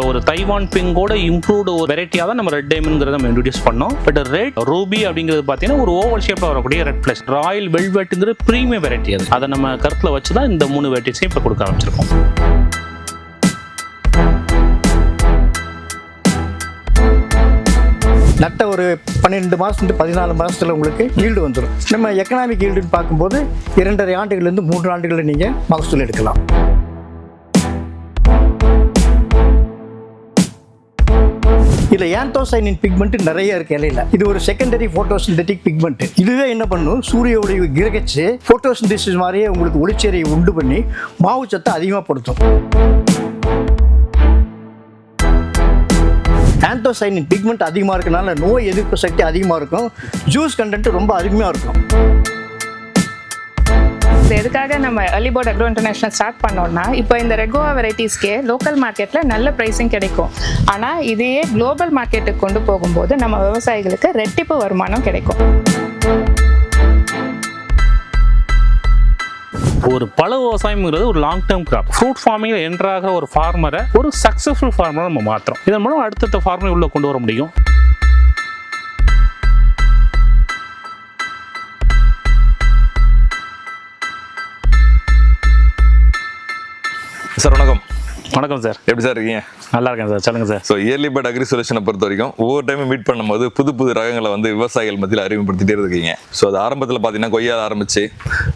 ஒரு Taiwan பிங்கோட improved ஒரு வெரைட்டியாக தான் நம்ம ரெட் டைமண்ட்ங்கிறத நம்ம இன்ட்ரடியூஸ் பண்ணோம். பட் ரெட் ரூபி அப்படிங்கிறது பார்த்தீங்கன்னா ஒரு ஓவல் ஷேப்ல வரக்கூடிய ரெட் பிளஸ் ராயல் வெல்வெட்டுங்கிற ப்ரீமியம் வெரைட்டி. அது அதை நம்ம கருத்தில் வச்சு தான் இந்த 3 வெரைட்டிஸையும் இப்போ கொடுக்க ஆரம்பிச்சிருக்கோம். நட்ட ஒரு 12 மாதம் 14 மாதத்தில் உங்களுக்கு ஈல்டு வந்துடும். நம்ம எக்கனாமிக் ஈல்டுன்னு பார்க்கும்போது 2.5 ஆண்டுகள்லேருந்து 3 ஆண்டுகளில் நீங்கள் மகசூல் எடுக்கலாம். இதில் ஆந்தோசைனின் பிக்மெண்ட் நிறைய இருக்கு இலையில. இது ஒரு செகண்டரி போட்டோசிந்தட்டிக் பிக்மெண்ட். இதுவே என்ன பண்ணும், சூரிய ஒளியை கிரகிச்சு போட்டோசிந்தசிஸ் மாதிரியே உங்களுக்கு ஒளிச்சேரியை உண்டு பண்ணி மாவு சத்தை அதிகமாகப்படுத்தும். ஆந்தோசைனின் பிக்மெண்ட் அதிகமாக இருக்கனால நோய் எதிர்ப்பு சக்தி அதிகமாக இருக்கும். ஜூஸ் கண்டென்ட் ரொம்ப அதிகமாக இருக்கும். எதுக்காக நம்ம early bird agro international start பண்ணோம்னா, இப்போ இந்த ரெகோவா வெரைட்டிஸ்க்கே லோக்கல் மார்க்கெட்டில் நல்ல ப்ரைஸிங் கிடைக்கும். ஆனால் இதையே குளோபல் மார்க்கெட்டுக்கு கொண்டு போகும்போது நம்ம விவசாயிகளுக்கு ரெட்டிப்பு வருமானம் கிடைக்கும். ஒரு பழ விவசாயம்ங்கிறது ஒரு லாங் டேர்ம் கிராப். ஃப்ரூட் ஃபார்மிங்கில் என்ட்ராகிற ஒரு ஃபார்மரை ஒரு சக்ஸஸ்ஃபுல் ஃபார்மரை நம்ம மாற்றுறோம். இதன் மூலம் அடுத்த ஃபார்மரை உள்ள கொண்டு வர முடியும். சார் வணக்கம். வணக்கம் சார். எப்படி சார் இருக்கீங்க? நல்லா இருக்கேன் சார், சொல்லுங்கள் sir. So early bird agri சொல்யூஷனை பொறுத்த வரைக்கும் ஒவ்வொரு டைமும் மீட் பண்ணும்போது புது புது ரகங்களை வந்து விவசாயிகள் மத்தியில் அறிமுகப்படுத்திட்டே இருக்கீங்க. ஸோ அது ஆரம்பத்தில் பார்த்தீங்கன்னா கொய்யால் ஆரம்பிச்சு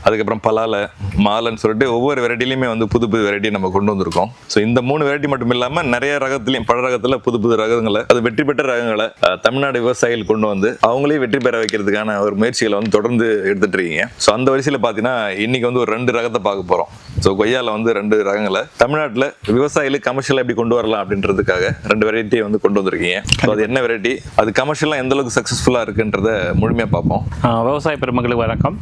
அதுக்கப்புறம் பலால மாலன்னு சொல்லிட்டு ஒவ்வொரு வெரைட்டிலையுமே வந்து புது புது வெரைட்டி நம்ம கொண்டு வந்திருக்கோம். ஸோ இந்த 3 வெரைட்டி மட்டும் இல்லாமல் நிறைய ரகத்துலையும் பல ரகத்தில் புது புது ரகங்களை, அது வெற்றி பெற்ற ரகங்களை தமிழ்நாடு விவசாயிகள் கொண்டு வந்து அவங்களே வெற்றி பெற வைக்கிறதுக்கான ஒரு முயற்சிகளை வந்து தொடர்ந்து எடுத்துட்டு இருக்கீங்க. ஸோ அந்த வரிசையில் பார்த்தீங்கன்னா இன்னைக்கு வந்து ஒரு 2 ரகத்தை பார்க்க போகிறோம். ஸோ கொய்யால வந்து 2 ரகங்களை தமிழ்நாட்டில் விவசாயிகளுக்கு கமர்ஷியலாக எப்படி கொண்டு வரலாம் அப்படின்றதுக்காக 2 வெரைட்டியை வந்து கொண்டு வந்திருக்கீங்க. ஸோ அது என்ன வெரைட்டி, அது கமர்ஷியலாக எந்த அளவுக்கு சக்ஸஸ்ஃபுல்லாக இருக்குன்றத முழுமையாக பார்ப்போம். விவசாய பெருமக்களுக்கு வணக்கம்.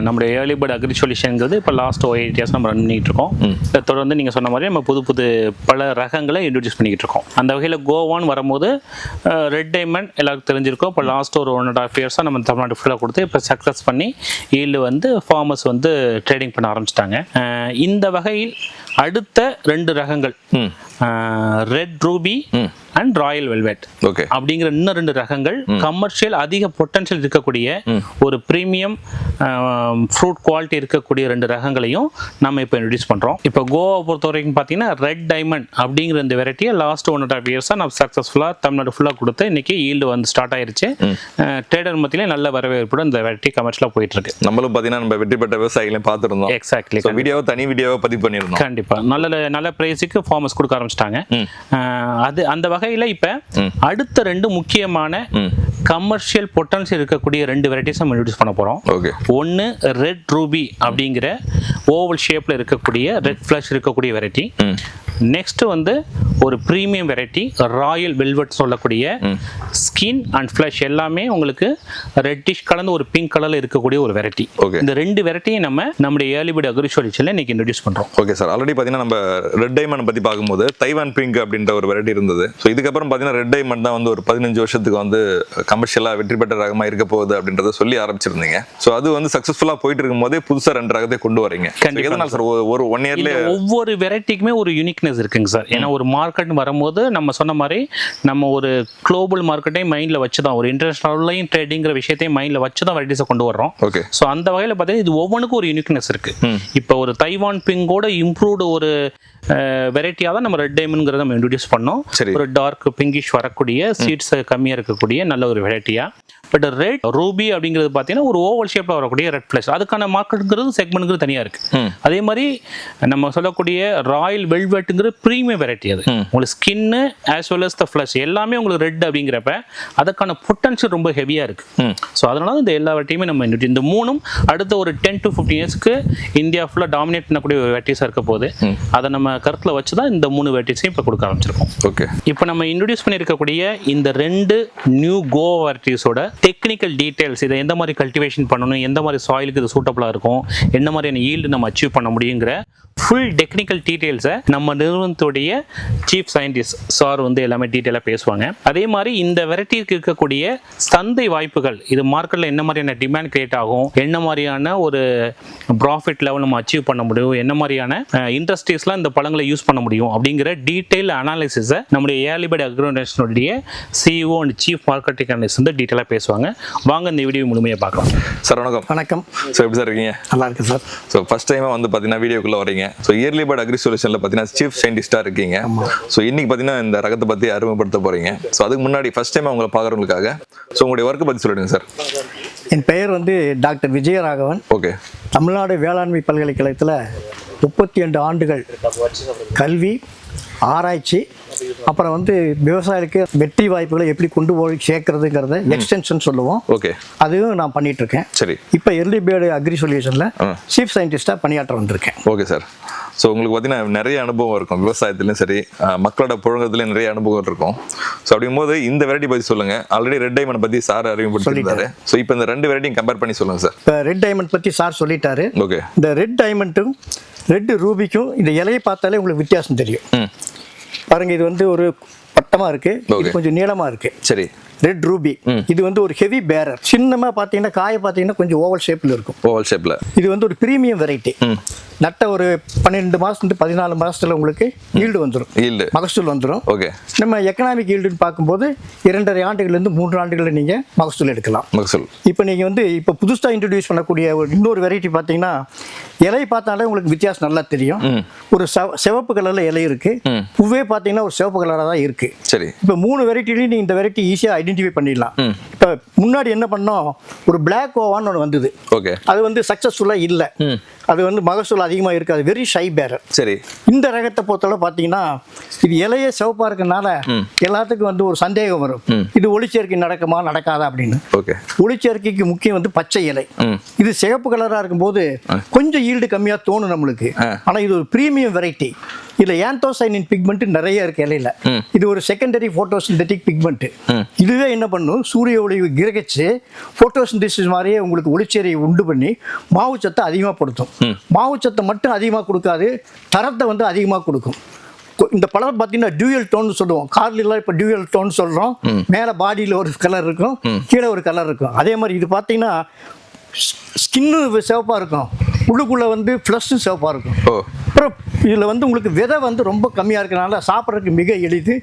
நம்முடைய ஏர்லி பேர்ட் அக்ரி சொல்யூஷன்ங்கிறது இப்போ லாஸ்ட் 8 இயர்ஸ் நம்ம ரன் பண்ணிட்டு இருக்கோம். தொடர்ந்து நீங்கள் சொன்ன மாதிரி நம்ம புது புது பல ரகங்களை இன்ட்ரடியூஸ் பண்ணிக்கிட்டு இருக்கோம். அந்த வகையில் கோவான்னு வரும்போது ரெட் டைமண்ட் எல்லாருக்கும் தெரிஞ்சிருக்கோம். இப்போ லாஸ்ட் ஒரு 1.5 இயர்ஸாக நம்ம தமிழ்நாடு ஃபுல்லாக கொடுத்து இப்போ சக்ஸஸ் பண்ணி ஈல்டு வந்து ஃபார்மர்ஸ் வந்து ட்ரேடிங் பண்ண ஆரம்பிச்சிட்டாங்க. இந்த வகையில் அடுத்த 2 ரகங்கள் red Ruby and Royal velvet அப்படிங்கிற இன்னும் 2 ரகங்கள் கமர்ஷியல் அதிக பொட்டன்ஷியல் இருக்கக்கூடிய ஒரு பிரீமியம் ஃப்ரூட் குவாலிட்டி இருக்கக்கூடிய 2 ரகங்களையும் நம்ம இப்போ இன்ட்ரடியூஸ் பண்ணுறோம். இப்போ கோவா பொறுத்த வரைக்கும் பார்த்தீங்கன்னா ரெட் டைமண்ட் அப்படிங்கிற இந்த வெரைட்டியை லாஸ்ட் 1.5 இயர்ஸாக நம்ம சக்ஸஸ்ஃபுல்லாக தமிழ்நாடு ஃபுல்லாக கொடுத்து இன்னைக்கு ஈல்டு வந்து ஸ்டார்ட் ஆயிருச்சு. ட்ரேடர் மத்தியிலே நல்ல வரவேற்புடன் இந்த வெரைட்டி கமர்ஷியலாக போயிட்டு இருக்கு. நம்மளும் பார்த்தீங்கன்னா நம்ம வெற்றி பெற்ற விவசாயிகளையும் பார்த்துருந்தோம். எக்ஸாக்ட்லி. தனி வீடியோவை பதிவு பண்ணியிருந்தோம். கண்டிப்பாக நல்ல பிரைஸுக்கு ஃபார்மர்ஸ் கொடுக்க ஆரம்பிச்சிட்டாங்க. அது அந்த வகையில் இப்போ அடுத்த 2 முக்கியமான கமர்ஷியல் பொட்டன்ஷியல் இருக்கக்கூடிய 2 வெரைட்டிஸ் நம்ம இன்ட்ரடியூஸ் பண்ண போறோம். ஒன்னு ரெட் ரூபி அப்படிங்கிற ஓவல் ஷேப்ல இருக்கக்கூடிய ரெட் ஃபிளஷ் இருக்கக்கூடிய வெரைட்டி. நெக்ஸ்ட் வந்து ஒரு பிரீமியம் வெரைட்டி ராயல் வெல்வெட் சொல்லக்கூடிய ஸ்கின் அண்ட் ஃபிளஷ் எல்லாமே உங்களுக்கு ரெட்டிஷ் கலந்து ஒரு பிங்க் கலர்ல இருக்கக்கூடிய ஒரு வெரைட்டி. இந்த 2 வெரைட்டியை நம்முடைய ஏர்லி பேர்ட் அக்ரி சொல்யூஷன்ல இன்னைக்கு இன்ட்ரடியூஸ் பண்றோம். Okay sir. ஆல்ரெடி பாத்தீங்கன்னா நம்ம ரெட் டைமண்ட் பத்தி பார்க்கும்போது தைவான் பிங்க் அப்படின்ற ஒரு வெரைட்டி இருந்தது. ஸோ இதுக்கப்புறம் பாத்தீங்கன்னா ரெட் டைமண்ட் தான் வந்து ஒரு 15 வருஷத்துக்கு வந்து கமர்ஷியலா வெற்றி பெற்ற ரகமா இருக்க போகுது அப்படின்றத சொல்லி ஆரம்பிச்சிருந்தீங்க. ஸோ அது வந்து சக்சஸ்ஃபுல்லா போயிட்டு இருக்கும் போதே புதுசா 2 ரகத்தை கொண்டு வரீங்க. எதனால சார் ஒரு 1 இயர்ல ஒவ்வொரு வெரைட்டிக்குமே ஒரு யூனிக்னஸ் இருக்குங்க சார். ஏன்னா ஒரு மார்க்கெட் வரும்போது நம்ம சொன்ன மாதிரி நம்ம ஒரு குளோபல் மார்க்கெட்டையும் மைண்ட்ல வச்சுதான், ஒரு இன்டர்நேஷனல் ட்ரேடிங்கிற விஷயத்தையும் மைண்ட்ல வச்சுதான் வெரைட்டிஸை கொண்டு வர்றோம். ஸோ அந்த வகையில் பார்த்தீங்கன்னா இது ஒவ்வொன்றுக்கும் ஒரு யூனிக்னஸ் இருக்கு. இப்போ ஒரு தைவான் பிங்கோட இம்ப்ரூவ்டு ஒரு வெரைட்டியாக தான் நம்ம ரெட் டைமண்ட்ங்கிறத நம்ம இன்ட்ரடியூஸ் பண்ணோம். ஒரு டார்க் பிங்கிஷ் வரக்கூடிய சீட்ஸ் கம்மியாக இருக்கக்கூடிய நல்ல ஒரு வெரைட்டியா. பட் ரெட் ரூபி அப்படிங்கிறது பார்த்தீங்கன்னா ஒரு ஓவல் ஷேப்ல வரக்கூடிய ரெட் பிளஸ், அதுக்கான மார்க்கெட்டுங்கிறது செக்மெண்ட்ங்கிறது தனியாக இருக்கு. அதே மாதிரி நம்ம சொல்லக்கூடிய ராயல் வெல்வெட்டுங்கிற ப்ரீமியம் வெரைட்டி. அது உங்களுக்கு skin as well as the flesh எல்லாமே உங்களுக்கு ரெட் அப்படிங்கிறப்ப அதுக்கான பொட்டன்ஷியல் ரொம்ப ஹெவியாக இருக்கு. ஸோ அதனால இந்த எல்லா வெரைட்டியுமே நம்ம இந்த 3 அடுத்த ஒரு 10 to 15 இயர்ஸ்க்கு இந்தியா ஃபுல்லாக டாமினேட் பண்ணக்கூடிய வெரைட்டிஸாக இருக்க போது அதை நம்ம கருத்தில் வச்சு தான் இந்த 3 வெரைட்டிஸையும் இப்போ கொடுக்க ஆரம்பிச்சிருக்கோம். ஓகே. இப்போ நம்ம இன்ட்ரடியூஸ் பண்ணியிருக்கக்கூடிய இந்த 2 நியூ கோ வெரைட்டிஸோட டெக்னிக்கல் டீடைல்ஸ், இதை எந்த மாதிரி கல்டிவேஷன் பண்ணணும், எந்த மாதிரி சாயிலுக்கு இது சூட்டபிளாக இருக்கும், என்ன மாதிரியான ஈல்டு நம்ம அச்சீவ் பண்ண முடியுங்கிற ஃபுல் டெக்னிக்கல் டீட்டெயில்ஸை நம்ம நிறுவனத்துடைய சீஃப் சயின்டிஸ்ட் சார் வந்து எல்லாமே டீட்டெயிலாக பேசுவாங்க. அதே மாதிரி இந்த வெரைட்டிக்கு இருக்கக்கூடிய சந்தை வாய்ப்புகள், இது மார்க்கெட்டில் என்ன மாதிரியான டிமாண்ட் கிரியேட் ஆகும், என்ன மாதிரியான ஒரு ப்ராஃபிட் லெவல் நம்ம அச்சீவ் பண்ண முடியும், என்ன மாதிரியான இண்டஸ்ட்ரீஸ்லாம் இந்த பழங்களை யூஸ் பண்ண முடியும் அப்படிங்கிற டீட்டெயில் அனாலிசிஸை நம்முடைய ஏர்லிபர்ட் அக்ரோ இன்டர்நேஷனலுடைய CEO and chief marketing analyst வந்து டீட்டெயிலாக பேசுவாங்க. வாங்க இந்த வீடியோ முழுமையாக பார்க்கலாம். சார் வணக்கம். வணக்கம் ஸோ எப்படி சார் இருக்கீங்க? நல்லா இருக்கு சார். ஸோ ஃபர்ஸ்ட் டைமாக வந்து பார்த்தீங்கன்னா வீடியோக்குள்ளே வரீங்க. ஸோ ஏர்லிபர்ட் அக்ரி சொல்யூஷனில் பார்த்தீங்கன்னா சீஃப் சயின்டிஸ்டாக இருக்கீங்க. ஸோ இன்னைக்கு பார்த்தீங்கன்னா இந்த ரகத்தை பற்றி அறிமுகப்படுத்த போகிறீங்க. ஸோ அதுக்கு முன்னாடி ஃபர்ஸ்ட் டைம் உங்களை பார்க்குறவங்களுக்காக ஸோ உங்களுடைய ஒர்க்கை பற்றி சொல்லிடுங்க சார். என் பெயர் வந்து டாக்டர் விஜயராகவன். ஓகே. தமிழ்நாடு வேளாண்மை பல்கலைக்கழகத்தில் 32 ஆண்டுகள் கல்வி, ஆராய்ச்சி, அப்புறம் வந்து விவசாயிகளுக்கு வெற்றி வாய்ப்புகளை எப்படி கொண்டு போய் சேர்க்கறதுங்கிறத எக்ஸ்டென்ஷன் சொல்லுவோம். ஓகே. அதுவும் நான் பண்ணிட்டு இருக்கேன். சரி. இப்போ ஏர்லிபர்ட் அக்ரி சொல்யூஷனில் சீஃப் சயின்டிஸ்டாக பணியாற்ற வந்திருக்கேன். Okay sir. ஸோ உங்களுக்கு பார்த்தீங்கன்னா நிறைய அனுபவம் இருக்கும், விவசாயத்துலையும் சரி மக்களோட புழங்கத்துலையும் நிறைய அனுபவம் இருக்கும். ஸோ அப்படிங்கும்போது இந்த வெரைட்டி பற்றி சொல்லுங்கள். ஆல்ரெடி ரெட் டைமண்ட் பற்றி சார் அறிமுகப்படுத்திருந்தாரு. ஸோ இப்போ இந்த ரெண்டு வெரைட்டியும் கம்பேர் பண்ணி சொல்லுங்கள் சார். இப்போ ரெட் டைமண்ட் பற்றி சார் சொல்லிட்டாரு. ஓகே. இந்த ரெட் டைமண்ட்டும் ரெட் ரூபிக்கும் இந்த இலையை பார்த்தாலே உங்களுக்கு வித்தியாசம் தெரியும். பாருங்க, இது வந்து ஒரு பட்டமா இருக்கு, இது கொஞ்சம் நீளமா இருக்கு. சரி. ரெட் ரூபி இது வந்து ஒரு ஹெவி பேரர். சின்னமா பாத்தீங்கன்னா காயை பாத்தீங்கன்னா கொஞ்சம் ஓவல் ஷேப்ல இருக்கும். ஓவல் ஷேப்ல இது வந்து ஒரு பிரீமியம் வெரைட்டி. நட்ட ஒரு 12 மாசம் 14 மாசத்துல உங்களுக்கு ஈல்டு வந்துடும், மகசூல் வந்துடும். ஓகே. நம்ம எக்கனாமிக் ஈல்டுன்னு பார்க்கும்போது 2.5 ஆண்டுகள்லேருந்து 3 ஆண்டுகள் நீங்க மகசூல் எடுக்கலாம். மகசூல் இப்போ நீங்க வந்து இப்போ புதுசாக இன்ட்ரடியூஸ் பண்ணக்கூடிய ஒரு இன்னொரு வெரைட்டி பார்த்தீங்கன்னா இலை பார்த்தாலே உங்களுக்கு வித்தியாசம் நல்லா தெரியும். ஒரு சிவப்பு கலர்ல இலை இருக்கு, பூவே பார்த்தீங்கன்னா ஒரு சிவப்பு கலராக தான் இருக்கு. சரி. இப்போ 3 வெரைட்டிலையும் நீங்க இந்த வெரைட்டி ஈஸியாக ஐடென்டிஃபை பண்ணிடலாம். இப்போ முன்னாடி என்ன பண்ணோம், ஒரு பிளாக் ஓவான்னு ஒன்று வந்தது. ஓகே. அது வந்து சக்ஸஸ்ஃபுல்லாக இல்லை, அது வந்து மகசூல் அதிகமாக இருக்காது, வெரி ஷை பேரர். சரி. இந்த ரகத்தை பொறுத்தவரை பார்த்தீங்கன்னா இது இலையே சிவப்பா இருக்கனால எல்லாத்துக்கும் வந்து ஒரு சந்தேகம் வரும், இது ஒளிச்சேர்க்கை நடக்குமா நடக்காதா அப்படின்னு. ஓகே. ஒளிச்சேர்க்கைக்கு முக்கியம் வந்து பச்சை இலை. இது சிவப்பு கலரா இருக்கும்போது கொஞ்சம் ஈல்டு கம்மியா தோணும் நம்மளுக்கு. ஆனா இது ஒரு பிரீமியம் வெரைட்டி. இதுல ஆந்தோசைனின் பிக்மெண்ட் நிறைய இருக்கு இலையில. இது ஒரு செகண்டரி போட்டோசிந்தெடிக் பிக்மெண்ட். இதுவே என்ன பண்ணும், சூரிய ஒளி கிரகிச்சு போட்டோசிந்தசிஸ் மாதிரியே உங்களுக்கு ஒளிச்சேரியை உண்டு பண்ணி மாவுச்சத்தை அதிகமாகப்படுத்தும். மாவுச்சத்தை மட்டும் அதிகமாக கொடுக்காது, தரத்தை வந்து அதிகமாக கொடுக்கும். இந்த பழம் பார்த்தீங்கன்னா டியூயல் டோன் சொல்லுவோம். கார்லாம் இப்போ டியூயல் டோன் சொல்கிறோம். மேலே பாடியில் ஒரு கலர் இருக்கும், கீழே ஒரு கலர் இருக்கும். அதே மாதிரி இது பார்த்தீங்கன்னா ஸ்கின்னு சிவப்பாக இருக்கும், உள்ளுக்குள்ளே வந்து ஃப்ளஷும் சிவப்பாக இருக்கும். அப்புறம் இதில் வந்து உங்களுக்கு விதை வந்து ரொம்ப கம்மியாக இருக்கனால சாப்பிட்றதுக்கு மிக எளிது.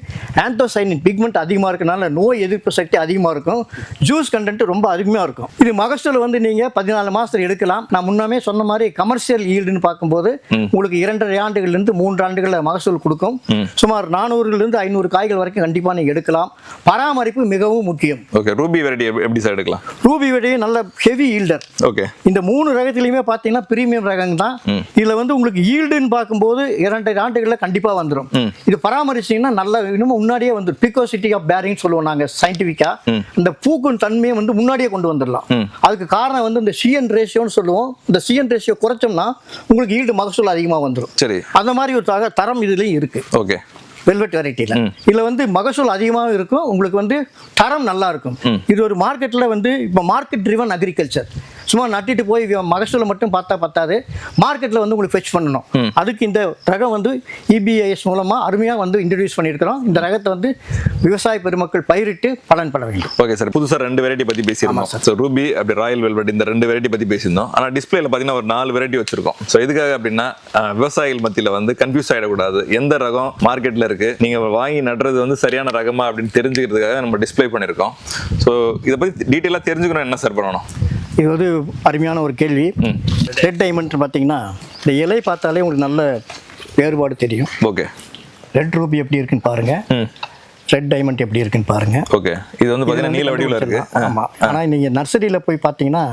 ஆந்தோசைனின் பிக்மெண்ட் அதிகமாக இருக்கனால நோய் எதிர்ப்பு சக்தி அதிகமாக இருக்கும், ஜூஸ் கண்டென்ட் ரொம்ப அதிகமாக இருக்கும். இது மகசூல் வந்து நீங்கள் 14 மாதத்தில் எடுக்கலாம். நான் முன்னாமே சொன்ன மாதிரி கமர்ஷியல் ஈல்டுன்னு பார்க்கும்போது உங்களுக்கு 2.5 ஆண்டுகள்லேருந்து 3 ஆண்டுகளில் மகசூல் கொடுக்கும். சுமார் 400லேருந்து 500 காய்கள் வரைக்கும் கண்டிப்பாக நீங்கள் எடுக்கலாம். பராமரிப்பு மிகவும் முக்கியம். ஓகே. ரூபி வெரைட்டி எப்படி சார் எடுக்கலாம்? ரூபி வெரைட்டி நல்ல ஹெவி ஈல்டர். ஓகே. இந்த 3 ரகத்திலையுமே பார்த்தீங்கன்னா பிரீமியம் ரகம் தான். இதில் வந்து உங்களுக்கு ஈல்டுன்னு பார்க்கும்போது 2.5 ஆண்டுகளில் கண்டிப்பாக வந்துடும். இது பராமரிச்சிங்கன்னா நல்ல இன்னும் முன்னாடியே வந்து பிகோசிட்டி ஆஃப் பேரிங் சொல்லுவோம் நாங்கள் சயின்டிஃபிக்கா. இந்த பூக்கும் தன்மையை வந்து முன்னாடியே கொண்டு வந்துடலாம். அதுக்கு காரணம் வந்து இந்த சிஎன் ரேஷியோன்னு சொல்லுவோம். இந்த சிஎன் ரேஷியோ குறைச்சோம்னா உங்களுக்கு ஈல்டு மகசூல் அதிகமாக வந்துடும். சரி. அந்த மாதிரி ஒரு தரம் இதுலேயும் இருக்கு. ஓகே. வெல்வெட் வெரைட்டியில் இதில் வந்து மகசூல் அதிகமாக இருக்கும், உங்களுக்கு வந்து தரம் நல்லா இருக்கும். இது ஒரு மார்க்கெட்டில் வந்து இப்போ மார்க்கெட் ட்ரிவன் அக்ரிகல்ச்சர். சும்மா நட்டிட்டு போய் மகசூலை மட்டும் பார்த்தா பத்தாது, மார்க்கெட்டில் வந்து உங்களுக்கு ஃபெச் பண்ணணும். அதுக்கு இந்த ரகம் வந்து EBIS மூலமாக அருமையாக வந்து இன்ட்ரடியூஸ் பண்ணியிருக்கிறோம். இந்த ரகத்தை வந்து விவசாய பெருமக்கள் பயிரிட்டு பலன் பட வேண்டும். Okay sir. புதுசாக 2 வெரைட்டி பற்றி பேசியிருந்தோம். ஸோ ரூபி அப்படி ராயல் வெல்வெட் இந்த 2 வெரைட்டி பற்றி பேசியிருந்தோம். ஆனால் டிஸ்பிளேல பார்த்தீங்கன்னா ஒரு 4 வெரைட்டி வச்சிருக்கோம். ஸோ எதுக்காக அப்படின்னா விவசாயிகள் மத்தியில் வந்து கன்ஃபியூஸ் ஆகிடக்கூடாது, எந்த ரகம் மார்க்கெட்டில் இருக்கு, நீங்க வாங்கி நடுறது வந்து சரியான ரகமா அப்படின்னு தெரிஞ்சுக்கிறதுக்காக நம்ம டிஸ்பிளே பண்ணியிருக்கோம். ஸோ இதை பற்றி டீட்டெயிலாக தெரிஞ்சுக்கணும் என்ன சார் பண்ணணும்? இது வந்து அருமையான ஒரு கேள்வி. ரெட் டைமண்ட் பார்த்தீங்கன்னா இந்த இலை பார்த்தாலே உங்களுக்கு நல்ல வேறுபாடு தெரியும். ஓகே. ரெட் ரூபி எப்படி இருக்குன்னு பாருங்க, ரெட் டைமண்ட் எப்படி இருக்குன்னு பாருங்க. ஓகே. இது வந்து பார்த்தீங்கன்னா நீல வடிவில் இருக்கு. ஆமாம். ஆனால் நீங்கள் நர்சரியில் போய் பார்த்தீங்கன்னா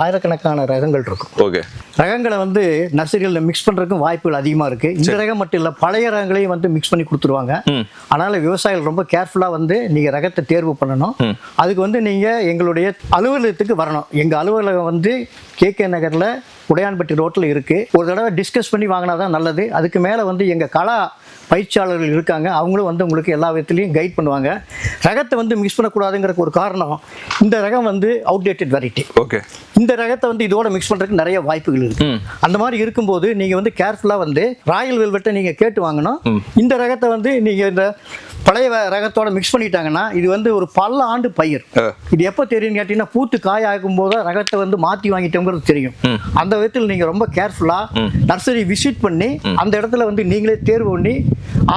ஆயிரக்கணக்கான ரகங்கள் இருக்கும். ஓகே. ரகங்களை வந்து நர்சரியில் மிக்ஸ் பண்ணுறதுக்கும் வாய்ப்புகள் அதிகமாக இருக்குது. இந்த ரகம் மட்டும் இல்லை, பழைய ரகங்களையும் வந்து மிக்ஸ் பண்ணி கொடுத்துருவாங்க. அதனால் விவசாயிகள் ரொம்ப கேர்ஃபுல்லாக வந்து நீங்கள் ரகத்தை தேர்வு பண்ணணும். அதுக்கு வந்து நீங்கள் எங்களுடைய அலுவலகத்துக்கு வரணும். எங்கள் அலுவலகம் வந்து KK நகரில் உடையான்பட்டி ரோட்டில் இருக்குது. ஒரு தடவை டிஸ்கஸ் பண்ணி வாங்கினா தான் நல்லது. அதுக்கு மேலே வந்து எங்கள் கலா பயிற்சியாளர்கள் இருக்காங்க, அவங்களும் வந்து உங்களுக்கு எல்லா விதத்துலையும் கைட் பண்ணுவாங்க. ரகத்தை வந்து மிக்ஸ் பண்ணக்கூடாதுங்கிறக்கு ஒரு காரணம், இந்த ரகம் வந்து அவுடேட்டட் வெரைட்டி. ஓகே. இந்த ரகத்தை வந்து இதோட மிக்ஸ் பண்ணுறதுக்கு நிறைய வாய்ப்புகள் இருக்கு. அந்த மாதிரி இருக்கும்போது நீங்க வந்து கேர்ஃபுல்லா வந்து ராயல் வெல்வெட்டை நீங்க கேட்டு வாங்கணும். இந்த ரகத்தை வந்து நீங்க இந்த பழைய ரகத்தோட மிக்ஸ் பண்ணிட்டாங்கன்னா இது வந்து ஒரு பல ஆண்டு பயிர். இது எப்போ தெரியும்னு கேட்டீங்கன்னா பூத்து காய் ஆகும் போது ரகத்தை வந்து மாற்றி வாங்கிட்டோங்கிறது தெரியும். அந்த விதத்தில் நீங்கள் ரொம்ப கேர்ஃபுல்லாக நர்சரி விசிட் பண்ணி அந்த இடத்துல வந்து நீங்களே தேர்வு பண்ணி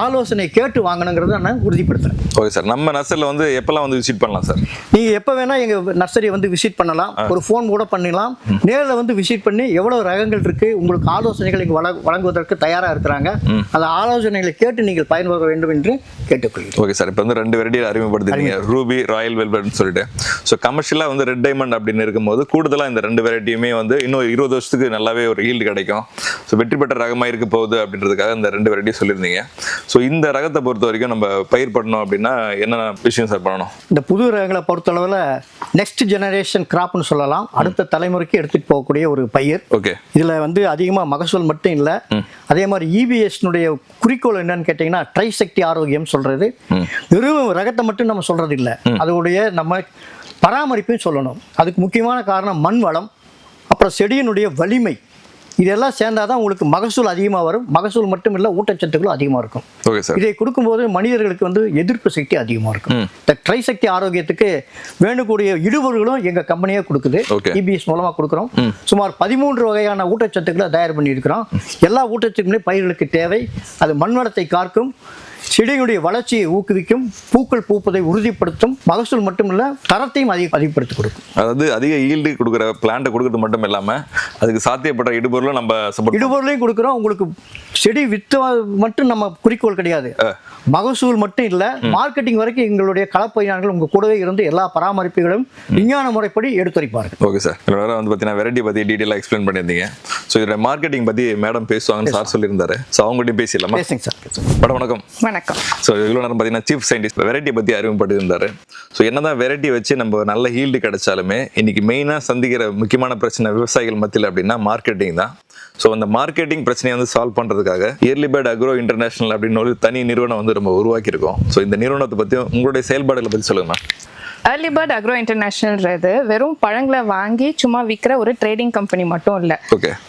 ஆலோசனை கேட்டு வாங்கணுங்கிறத நான் உறுதிப்படுத்துறேன். Okay sir. நம்ம நர்சரியில் வந்து எப்போல்லாம் வந்து விசிட் பண்ணலாம் சார்? நீங்கள் எப்போ வேணால் எங்கள் நர்சரியை வந்து விசிட் பண்ணலாம், ஒரு ஃபோன் கூட பண்ணலாம். நேரில் வந்து விசிட் பண்ணி எவ்வளோ ரகங்கள் இருக்குது உங்களுக்கு ஆலோசனைகள் இங்கே வழங்குவதற்கு தயாராக இருக்கிறாங்க. அந்த ஆலோசனைகளை கேட்டு நீங்கள் பயன்பெற வேண்டும் என்று கேட்டுக்கொள்கிறேன். Okay sir. இப்போ வந்து 2 வெரைட்டியில் அறிமுகப்படுத்திருக்கீங்க, ரூபி, ராயல் வெல்வெட்னு சொல்லிட்டு. ஸோ கமர்ஷியலாக வந்து ரெட் டைமண்ட் அப்படின்னு இருக்கும்போது கூடுதலாக இந்த 2 வெரைட்டியுமே வந்து இன்னும் 20 வருஷத்துக்கு நல்லாவே ஒரு ஈல்டு கிடைக்கும். ஸோ வெற்றி பெற்ற ரகமாக இருக்க போகுது அப்படின்றதுக்காக இந்த 2 வெரைட்டி சொல்லியிருந்தீங்க. ஸோ இந்த ரகத்தை பொறுத்த வரைக்கும் நம்ம பயிர் பண்ணணும் அப்படின்னா என்னென்ன விஷயம் சார் பண்ணணும்? இந்த புது ரகங்களை பொறுத்தளவில் நெக்ஸ்ட் ஜெனரேஷன் கிராப்னு சொல்லலாம். அடுத்த தலைமுறைக்கு எடுத்துகிட்டு போகக்கூடிய ஒரு பயிர். ஓகே. இதில் வந்து அதிகமாக மகசூல் மட்டும் இல்லை, அதே மாதிரி EBSனுடைய குறிக்கோள் என்னன்னு கேட்டிங்கன்னா ட்ரைசக்தி ஆரோக்கியம் சொல்கிறது. வெறும் ரகத்தை மட்டும் நம்ம சொல்கிறது இல்லை, அதோடைய நம்ம பராமரிப்பையும் சொல்லணும். அதுக்கு முக்கியமான காரணம் மண் வளம், அப்புறம் செடியினுடைய வலிமை. இதெல்லாம் சேர்ந்தாதான் உங்களுக்கு மகசூல் அதிகமாக வரும். மகசூல் மட்டும் இல்லை, ஊட்டச்சத்துக்களும் அதிகமாக இருக்கும். இதை கொடுக்கும்போது மனிதர்களுக்கு வந்து எதிர்ப்பு சக்தி அதிகமாக இருக்கும். இந்த ட்ரைசக்தி ஆரோக்கியத்துக்கு வேண்டக்கூடிய இடுபொருளும் எங்கள் கம்பெனியாக கொடுக்குது. EBS மூலமாக கொடுக்குறோம். சுமார் 13 வகையான ஊட்டச்சத்துக்களை தயார் பண்ணி இருக்கிறோம். எல்லா ஊட்டச்சத்துக்களுமே பயிர்களுக்கு தேவை. அது மண்வளத்தை காக்கும், செடியினுடைய வளர்ச்சியை ஊக்குவிக்கும், பூக்கள் பூப்பதை உறுதிப்படுத்தும், மகசூல் மட்டுமில்ல தரத்தையும் அதிகப்படுத்தி கொடுக்கும். அதாவது அதிக ஈல்டு கொடுக்குற பிளான்ட்டை கொடுக்கறது மட்டும் இல்லாமல் அதுக்கு சாத்தியப்பட்ட இடுபொருளும் நம்ம இடுபொருளையும் கொடுக்குறோம். உங்களுக்கு செடி வித்து மட்டும் நம்ம குறிக்கோள் கிடையாது, மகசூல் மட்டும் இல்லை, மார்க்கெட்டிங் வரைக்கும் எங்களுடைய களப்பயிர்கள் உங்கள் கூடவே இருந்து எல்லா பராமரிப்புகளும் விஞ்ஞான முறைப்படி எடுத்துரைப்பார்கள். Okay sir. வேற வந்து பார்த்தீங்கன்னா வெரைட்டி பற்றி டீட்டெயிலாக எக்ஸ்பிளைன் பண்ணியிருந்தீங்க. ஸோ இதோட மார்க்கெட்டிங் பற்றி மேடம் பேசுவாங்கன்னு சார் சொல்லியிருந்தாரு. ஸோ அவங்ககிட்ட பேசிடலாமா? பேசுங்க சார். மேடம் வணக்கம். வணக்கம். ஸோ இவ்வளோ நேரம் பார்த்தீங்கன்னா சீஃப் சயின்டிஸ்ட் வெரைட்டி பற்றி அறிமுகப்படுத்தியிருந்தாரு. ஸோ என்னதான் வெரைட்டி வச்சு நம்ம நல்ல ஹீல்டு கிடைச்சாலுமே இன்னைக்கு மெயினாக சந்திக்கிற முக்கியமான பிரச்சனை விவசாயிகள் மத்தியில் அப்படின்னா மார்க்கெட்டிங் தான். ஸோ அந்த மார்க்கெட்டிங் பிரச்சனையை வந்து சால்வ் பண்ணுறதுக்காக இயர்லி பேர்ட் அக்ரோ இன்டர்நேஷனல் அப்படின்னு ஒரு தனி நிறுவனம் வந்து நம்ம உருவாக்கியிருக்கோம். ஸோ இந்த நிறுவனத்தை பற்றி உங்களுடைய செயல்பாடுகளை பற்றி சொல்லுங்கண்ணா. ஏர்லி பேர்ட் அக்ரோ இன்டர்நேஷனல்ன்றது வெறும் பழங்களை வாங்கி சும்மா விற்கிற ஒரு ட்ரேடிங் கம்பெனி மட்டும் இல்லை.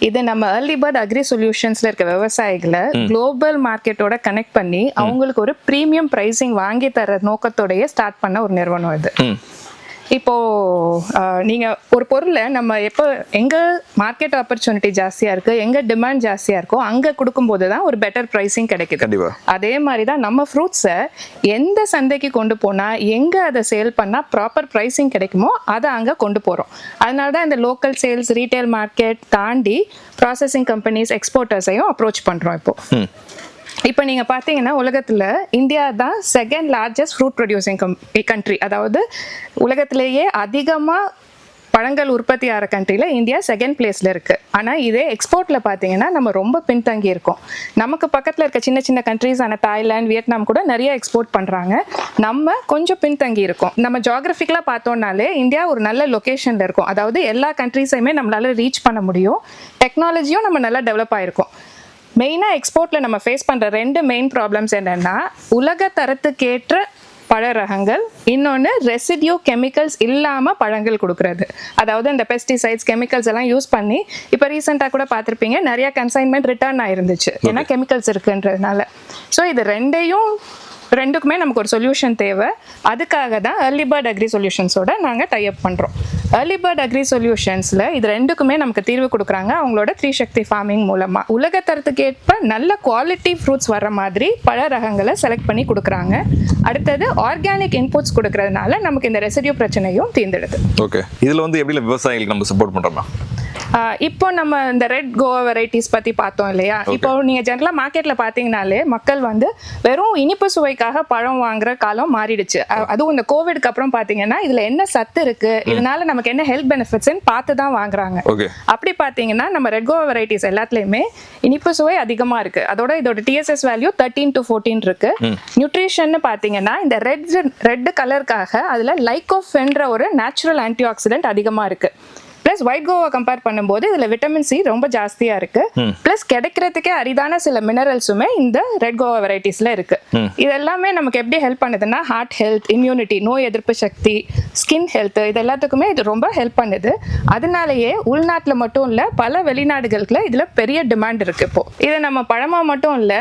இது நம்ம ஏர்லி பேர்ட் அக்ரி சொல்யூஷன்ஸ்ல இருக்க விவசாயிகளை குளோபல் மார்க்கெட்டோட கனெக்ட் பண்ணி அவங்களுக்கு ஒரு ப்ரீமியம் பிரைசிங் வாங்கி தர நோக்கத்தோடய ஸ்டார்ட் பண்ண ஒரு நிறுவனம் இது. இப்போ நீங்க ஒரு பொருளை நம்ம எப்போ எங்க மார்க்கெட் ஆப்பர்ச்சுனிட்டி ஜாஸ்தியா இருக்கு, எங்க டிமாண்ட் ஜாஸ்தியா இருக்கோ அங்க கொடுக்கும்போது தான் ஒரு பெட்டர் பிரைசிங் கிடைக்குது. அதே மாதிரி தான் நம்ம ஃப்ரூட்ஸை எந்த சந்தைக்கு கொண்டு போனா எங்க அதை சேல் பண்ணா ப்ராப்பர் பிரைசிங் கிடைக்குமோ அதை அங்க கொண்டு போறோம். அதனால தான் இந்த லோக்கல் சேல்ஸ், ரீட்டைல் மார்க்கெட் தாண்டி ப்ராசஸிங் கம்பெனிஸ், எக்ஸ்போர்ட்டர்ஸையும் அப்ரோச் பண்றோம். இப்போ நீங்கள் பார்த்தீங்கன்னா உலகத்தில் இந்தியா தான் second largest fruit producing country. அதாவது உலகத்திலேயே அதிகமாக பழங்கள் உற்பத்தி ஆகிற கண்ட்ரியில் இந்தியா செகண்ட் பிளேஸில் இருக்குது. ஆனால் இதே எக்ஸ்போர்ட்டில் பார்த்தீங்கன்னா நம்ம ரொம்ப பின்தங்கி இருக்கோம். நமக்கு பக்கத்தில் இருக்க சின்ன சின்ன கண்ட்ரிஸான தாய்லாந்து, வியட்நாம் கூட நிறைய எக்ஸ்போர்ட் பண்ணுறாங்க. நம்ம கொஞ்சம் பின்தங்கி இருக்கோம். நம்ம ஜியாகிரபிக்கலாக பார்த்தோம்னாலே இந்தியா ஒரு நல்ல லொக்கேஷனில் இருக்கும். அதாவது எல்லா கண்ட்ரிஸையுமே நம்மளால ரீச் பண்ண முடியும். டெக்னாலஜியும் நம்ம நல்லா டெவலப் ஆகிருக்கும். மெயினாக எக்ஸ்போர்ட்டில் நம்ம ஃபேஸ் பண்ணுற 2 மெயின் ப்ராப்ளம்ஸ் என்னென்னா உலக தரத்துக்கேற்ற பழ ரகங்கள், இன்னொன்று ரெசிடியூ கெமிக்கல்ஸ் இல்லாமல் பழங்கள் கொடுக்குறது. அதாவது இந்த பெஸ்டிசைட்ஸ், கெமிக்கல்ஸ் எல்லாம் யூஸ் பண்ணி இப்போ ரீசெண்டாக கூட பார்த்துருப்பீங்க நிறைய கன்சைன்மெண்ட் ரிட்டர்ன் ஆயிருந்துச்சு, ஏன்னா கெமிக்கல்ஸ் இருக்குன்றதுனால. ஸோ இது ரெண்டுக்குமே நமக்கு ஒரு சொல்யூஷன் தேவை. அதுக்காக தான் ஏர்லி பேர்ட் அக்ரி சொல்யூஷன்ஸோட நாங்கள் டைப் பண்ணுறோம். ஏர்லி பேர்ட் அக்ரி சொல்யூஷன்ஸில் இது ரெண்டுக்குமே நமக்கு தீர்வு கொடுக்குறாங்க அவங்களோட 3 சக்தி ஃபார்மிங் மூலமாக. உலக தரத்துக்கேற்ப நல்ல குவாலிட்டி ஃப்ரூட்ஸ் வர்ற மாதிரி பழ ரகங்களை செலக்ட் பண்ணி கொடுக்குறாங்க. அடுத்தது ஆர்கானிக் இன்புட்ஸ் கொடுக்கறதுனால நமக்கு இந்த ரெசிடியூ பிரச்சனையும் தீர்ந்துடுது. ஓகே. இதில் வந்து எப்படி விவசாயிகளுக்கு நம்ம சப்போர்ட் பண்ணுறோமா? இப்போ நம்ம இந்த ரெட் கோவா வெரைட்டிஸ் பற்றி பார்த்தோம் இல்லையா? இப்போ நீங்கள் ஜென்ரலாக மார்க்கெட்டில் பார்த்தீங்கனாலே மக்கள் வந்து வெறும் இனிப்பு சுவைக்காக பழம் வாங்குற காலம் மாறிடுச்சு. அதுவும் இந்த கோவிட்க்கு அப்புறம் பார்த்தீங்கன்னா இதில் என்ன சத்து இருக்கு, இதனால நமக்கு என்ன ஹெல்த் பெனிஃபிட்ஸ்ன்னு பார்த்து தான் வாங்குறாங்க. அப்படி பார்த்தீங்கன்னா நம்ம ரெட் கோவா வெரைட்டிஸ் எல்லாத்துலேயுமே இனிப்பு சுவை அதிகமாக இருக்கு. இதோட TSS வேல்யூ 13 to 14 இருக்கு. நியூட்ரிஷன் பார்த்தீங்கன்னா இந்த ரெட் கலருக்காக அதில் லைகோஃபென்ற ஒரு நேச்சுரல் ஆன்டி ஆக்சிடென்ட் அதிகமாக இருக்கு. பிளஸ் ஒயிட் கோவா கம்பேர் பண்ணும்போது இதுல விட்டமின் சி ரொம்ப ஜாஸ்தியா இருக்கு. பிளஸ் கிடைக்கிறதுக்கே அரிதான சில மினரல்ஸுமே இந்த ரெட் கோவா வெரைட்டிஸ்ல இருக்கு. இது எல்லாமே நமக்கு எப்படி ஹெல்ப் பண்ணுதுன்னா ஹார்ட் ஹெல்த், இம்யூனிட்டி, நோய் எதிர்ப்பு சக்தி, ஸ்கின் ஹெல்த், இது எல்லாத்துக்குமே இது ரொம்ப ஹெல்ப் பண்ணுது. அதனாலேயே உள்நாட்டுல மட்டும் இல்ல பல வெளிநாடுகளுக்குள்ள இதுல பெரிய டிமாண்ட் இருக்கு. இப்போ இதை நம்ம பழமா மட்டும் இல்ல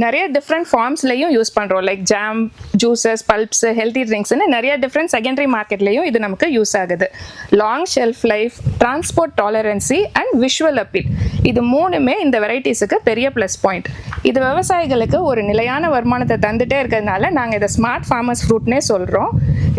நிறைய டிஃப்ரெண்ட் ஃபார்ம்ஸ்லையும் யூஸ் பண்ணுறோம். Like jam, juices, pulps, healthy ட்ரிங்க்ஸ்னு நிறைய டிஃப்ரெண்ட் செகண்டரி மார்க்கெட்லேயும் இது நமக்கு யூஸ் ஆகுது. Long shelf life, transport tolerance and visual appeal, இது மூணுமே இந்த வெரைட்டிஸுக்கு பெரிய ப்ளஸ் பாயிண்ட். இது விவசாயிகளுக்கு ஒரு நிலையான வருமானத்தை தந்துட்டே இருக்கிறதுனால நாங்கள் இதை ஸ்மார்ட் ஃபார்மர்ஸ் ஃப்ரூட்னே சொல்கிறோம்.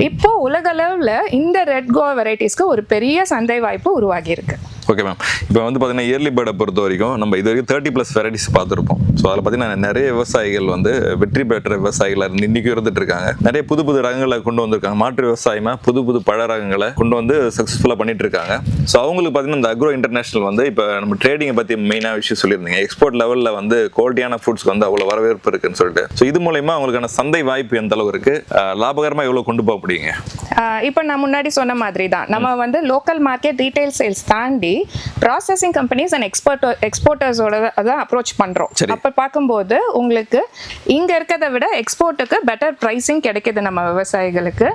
இப்போ உலகளவில் இந்த ரெட் கோவா வெரைட்டிஸ்க்கு ஒரு பெரிய சந்தை வாய்ப்பு உருவாகி இருக்கு. ஓகே மேம், இப்போ வந்து பார்த்தீங்கன்னா இயர்லி பேர்டை பொறுத்த வரைக்கும் நம்ம இது வரைக்கும் 30+ வெரைட்டிஸ் பார்த்துருப்போம். ஸோ அதில் பார்த்தீங்கன்னா நிறைய விவசாயிகள் வந்து வெற்றி பெற்ற விவசாயிகள் இன்னைக்கு இருந்துட்டு இருக்காங்க. நிறைய புது புது ரகங்களை கொண்டு வந்திருக்காங்க. மாற்று விவசாயமாக புது புது பழ ரகங்களை கொண்டு வந்து சக்ஸஸ்ஃபுல்லாக பண்ணிட்டு இருக்காங்க. ஸோ அவங்களுக்கு பார்த்தீங்கன்னா இந்த அக்ரோ இன்டர்நேஷனல் வந்து இப்போ நம்ம ட்ரேடிங்கை பற்றி மெயினாக விஷயம் சொல்லியிருந்தீங்க. எக்ஸ்போர்ட் லெவலில் வந்து குவாலிட்டியான ஃபுட்ஸ்க்கு வந்து அவ்வளோ வரவேற்பு இருக்குன்னு சொல்லிட்டு, ஸோ இது மூலயமா அவங்களுக்கான சந்தை வாய்ப்பு எந்த அளவு இருக்கு, லாபகரமாக எவ்வளோ கொண்டு போக முடியுங்க? இப்போ நான் முன்னாடி சொன்ன மாதிரி தான் நம்ம வந்து லோக்கல் மார்க்கெட், ரீட்டைல் சேல்ஸ் தாண்டி ப்ராசஸிங் கம்பெனிஸ் அண்ட் எக்ஸ்போர்ட்டர்ஸோட தான் அப்ரோச் பண்ணுறோம். அப்போ பார்க்கும்போது உங்களுக்கு இங்கே இருக்கிறத விட எக்ஸ்போர்ட்டுக்கு பெட்டர் ப்ரைஸிங் கிடைக்கிது நம்ம விவசாயிகளுக்கு.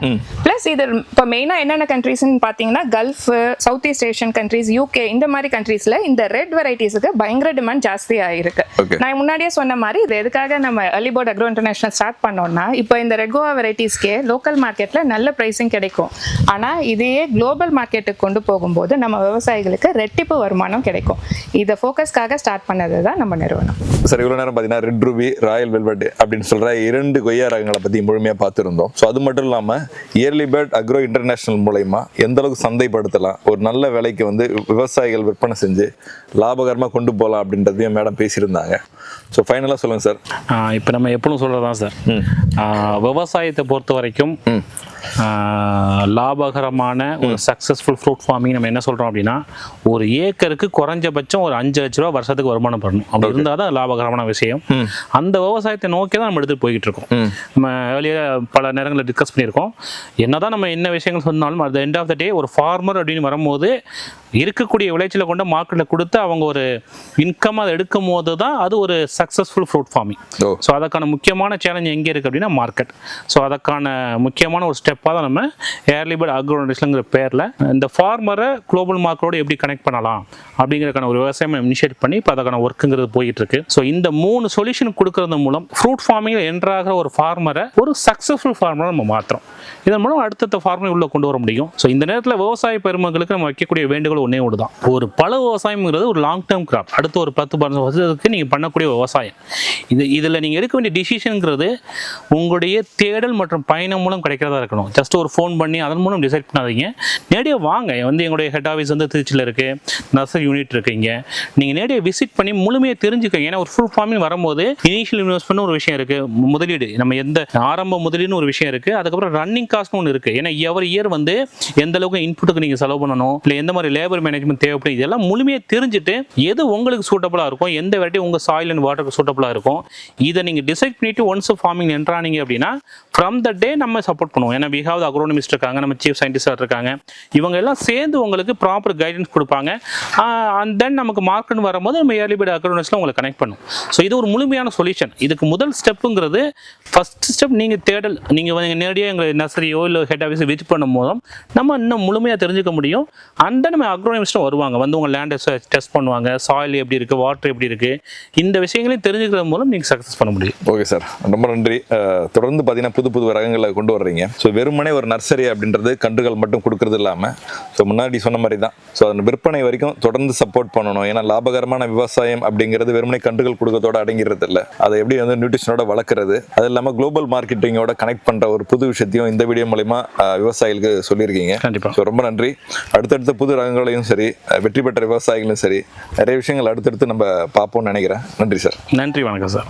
ப்ளஸ் இது இப்போ மெயினாக என்னென்ன கண்ட்ரீஸ்ன்னு பார்த்தீங்கன்னா Gulf, South East Asian countries, UK, இந்த மாதிரி கண்ட்ரீஸில் இந்த ரெட் வெரைட்டிஸுக்கு பயங்கர டிமாண்ட் ஜாஸ்தி ஆகிருக்கு. நான் முன்னாடியே சொன்ன மாதிரி இது எதுக்காக நம்ம அலிபோர்ட் அக்ரோ இன்டர்நேஷனல் ஸ்டார்ட் பண்ணோம்னா, இப்போ இந்த ரெட் கோவா வெரைட்டிஸ்க்கே லோக்கல் மார்க்கெட்டில் நல்ல ப்ரைஸிங் கிடைக்கும். ஆனால் இதையே குளோபல் மார்க்கெட்டுக்கு கொண்டு போகும்போது நம்ம விவசாயிகளுக்கு ரெட்டிப்பு வருமானம் கிடைக்கும். இதை ஃபோக்கஸ்க்காக ஸ்டார்ட் பண்ணது தான் நம்ம நிறுவனம். சார், இவ்வளோ நேரம் பார்த்தீங்கன்னா ரெட் ரூபி, ராயல் வெல்வெட் அப்படின்னு சொல்கிற 2 கொய்யா ரகங்களை பற்றி முழுமையாக பார்த்துருந்தோம். ஸோ அது மட்டும் இல்லாமல் இயர்லி பேர்ட் அக்ரோ இன்டர்நேஷனல் மூலயமா எந்த அளவுக்கு சந்தைப்படுத்தலாம், ஒரு நல்ல விலைக்கு வந்து விவசாயிகள் விற்பனை செஞ்சு லாபகரமாக கொண்டு போகலாம் அப்படின்றதையும் மேடம் பேசியிருந்தாங்க. ஸோ ஃபைனலாக சொல்லுங்கள் சார். இப்போ நம்ம எப்பவும் சொல்கிறதான் சார், விவசாயத்தை பொறுத்த வரைக்கும் லாபகரமான ஒரு சக்ஸஸ்ஃபுல் ஃப்ரூட் ஃபார்மிங் நம்ம என்ன சொல்கிறோம் அப்படின்னா, ஒரு ஏக்கருக்கு குறைஞ்சபட்சம் ஒரு 5 லட்ச ரூபா வருஷத்துக்கு வருமானம் பண்ணணும். அப்படி இருந்தால் தான் லாபகரமான விஷயம். அந்த விவசாயத்தை நோக்கி தான் நம்ம எடுத்துகிட்டு போய்கிட்டு இருக்கோம். நம்ம ஏர்லியாக பல நேரங்களில் டிஸ்கஸ் பண்ணியிருக்கோம். என்னதான் நம்ம என்ன விஷயங்கள் சொன்னாலும் at the end of the day ஒரு ஃபார்மர் அப்படின்னு வரும்போது இருக்கக்கூடிய விளைச்சலை கொண்டு மார்க்கெட்டில் கொடுத்து அவங்க ஒரு இன்கம் அதை எடுக்கும் போது தான் அது ஒரு சக்ஸஸ்ஃபுல் ஃப்ரூட் ஃபார்மிங். ஸோ அதுக்கான முக்கியமான சேலஞ்ச் எங்கே இருக்குது அப்படின்னா மார்க்கெட். ஸோ அதுக்கான முக்கியமான ஒரு ஸ்டெப்பாக தான் நம்ம ஏர்லி பேர்ட் அக்ரோ இண்டஸ்ட்ரிங்கிற பேரில் இந்த ஃபார்மரை குளோபல் மார்க்கெட்டோடு எப்படி கனெக்ட் பண்ணலாம் அப்படிங்கிறதுக்கான ஒரு விவசாயம் இனிஷியேட் பண்ணி இப்போ அதுக்கான ஒர்க்குங்கிறது போயிட்டு இருக்கு. ஸோ இந்த 3 சொல்யூஷன் கொடுக்கறது மூலம் ஃப்ரூட் ஃபார்மிங்கில் என்ட்ராகிற ஒரு ஃபார்மரை ஒரு சக்ஸஸ்ஃபுல் ஃபார்மரை நம்ம மாற்றுறோம். இதன் மூலம் அடுத்த ஃபார்மை உள்ள கொண்டு வர முடியும். ஸோ இந்த நேரத்தில் விவசாய பெருமக்களுக்கு நம்ம வைக்கக்கூடிய வேண்டுகோள் ஒன்றே ஒன்று தான். ஒரு பல விவசாயம்ங்கிறது ஒரு லாங் டேர்ம் கிராப். அடுத்த ஒரு 10-15 வருஷத்துக்கு நீங்கள் பண்ணக்கூடிய விவசாயம். இதில் நீங்கள் எடுக்க வேண்டிய டிசிஷனுங்கிறது உங்களுடைய தேடல் மற்றும் பயணம் மூலம் கிடைக்கிறதா இருக்கணும். ஜஸ்ட் ஒரு ஃபோன் பண்ணி அதன் மூலம் டிசைட் பண்ணாதீங்க. நேரடியாக வாங்க. வந்து எங்களுடைய ஹெட் ஆஃபீஸ் வந்து திருச்சியில் இருக்குது, நர்சரி யூனிட் இருக்குங்க. நீங்கள் நேரடியாக விசிட் பண்ணி முழுமையாக தெரிஞ்சுக்கங்க. ஏன்னா ஒரு ஃபுல் ஃபார்மிங் வரும்போது இனிஷியல் இன்வெஸ்ட்மெண்ட் ஒரு விஷயம் இருக்குது, முதலீடு நம்ம எந்த ஆரம்ப முதலீடுன்னு ஒரு விஷயம் இருக்குது, அதுக்கப்புறம் ரன்னிங் காஸ்ட்னு ஒன்று இருக்குது. ஏன்னா எவரி இயர் வந்து எந்த அளவுக்கு இன்புட்டுக்கு நீங்கள் செலவு பண்ணணும், இல்லை எந்த மாதிரி லேபர் மேனேஜ்மெண்ட் தேவைப்படும், இதெல்லாம் முழுமையாக தெரிஞ்சுட்டு எது உங்களுக்கு சூட்டபுளாக இருக்கும், எந்த வெரைட்டி உங்கள் சாயில் அண்ட் வாட்டருக்கு சூட்டபுளாக இருக்கும், இதை நீங்கள் டிசைட் பண்ணிட்டு ஒன்ஸ் ஃபார்மிங் என்ட்ரானீங்க அப்படின்னா ஃப்ரம் த டே நம்ம சப்போர்ட் பண்ணுவோம். ஏன்னா வி ஹேவ் அக்ரோனமிஸ்ட் இருக்காங்க, நம்ம சீஃப் சயின்டிஸ்டாக இருக்காங்க, இவங்க எல்லாம் சேர்ந்து உங்களுக்கு ப்ராப்பர் கைடன்ஸ் கொடுப்பாங்க. அண்ட் தென் நமக்கு மார்க்கெட் வரும்போது நம்ம ஏர்லி பேர்ட் அக்ரோனமிஸ்ட்ல உங்களை கனெக்ட் பண்ணும். ஸோ இது ஒரு முழுமையான சொல்யூஷன். இதுக்கு முதல் ஸ்டெப்புங்கிறது ஃபர்ஸ்ட் ஸ்டெப் நீங்கள் தேடல். நீங்கள் நேரடியாக எங்கள் நர்சரியோ இல்லை ஹெட் ஆஃபீஸை விசிட் பண்ணும் போதும் நம்ம இன்னும் முழுமையாக தெரிஞ்சுக்க முடியும். அந்த நம்ம அக்ரோனமிஸ்ட்டும் வருவாங்க, வந்து உங்கள் லேண்டை டெஸ்ட் பண்ணுவாங்க, சாயில் எப்படி இருக்குது, வாட்டர் எப்படி இருக்குது, இந்த விஷயங்களையும் தெரிஞ்சுக்கிறது மூலம் நீங்கள் சக்ஸஸ் பண்ண முடியும். ஓகே சார், ரொம்ப நன்றி. தொடர்ந்து பார்த்தீங்கன்னா புது புது ரகங்களை கொண்டு வர்றீங்க. ஸோ வெறுமனே ஒரு நர்சரி அப்படின்றது கன்றுகள் மட்டும் கொடுக்கறது இல்லாமல், ஸோ முன்னாடி சொன்ன மாதிரி தான், ஸோ அந்த விற்பனை வரைக்கும் தொடர்ந்து சப்போர்ட் பண்ணணும். ஏன்னா லாபகரமான விவசாயம் அப்படிங்கிறது வெறுமனே கன்றுகள் கொடுக்கறதோட அடங்கிறது இல்லை. அதை எப்படி வந்து நியூட்ரிஷனோட வளர்க்குறது, அது இல்லாமல் குளோபல் மார்க்கெட்டிங்கோட கனெக்ட் பண்ணுற ஒரு புது விஷயத்தையும் இந்த வீடியோ மூலமா விவசாயிகளுக்கு சொல்லியிருக்கீங்க. கண்டிப்பாக. ஸோ ரொம்ப நன்றி. அடுத்தடுத்த புது ரகங்களையும் சரி, வெற்றி பெற்ற விவசாயிகளும் சரி, நிறைய விஷயங்கள் அடுத்தடுத்து நம்ம பார்ப்போம்னு நினைக்கிறேன். நன்றி சார். நன்றி, வணக்கம் சார்.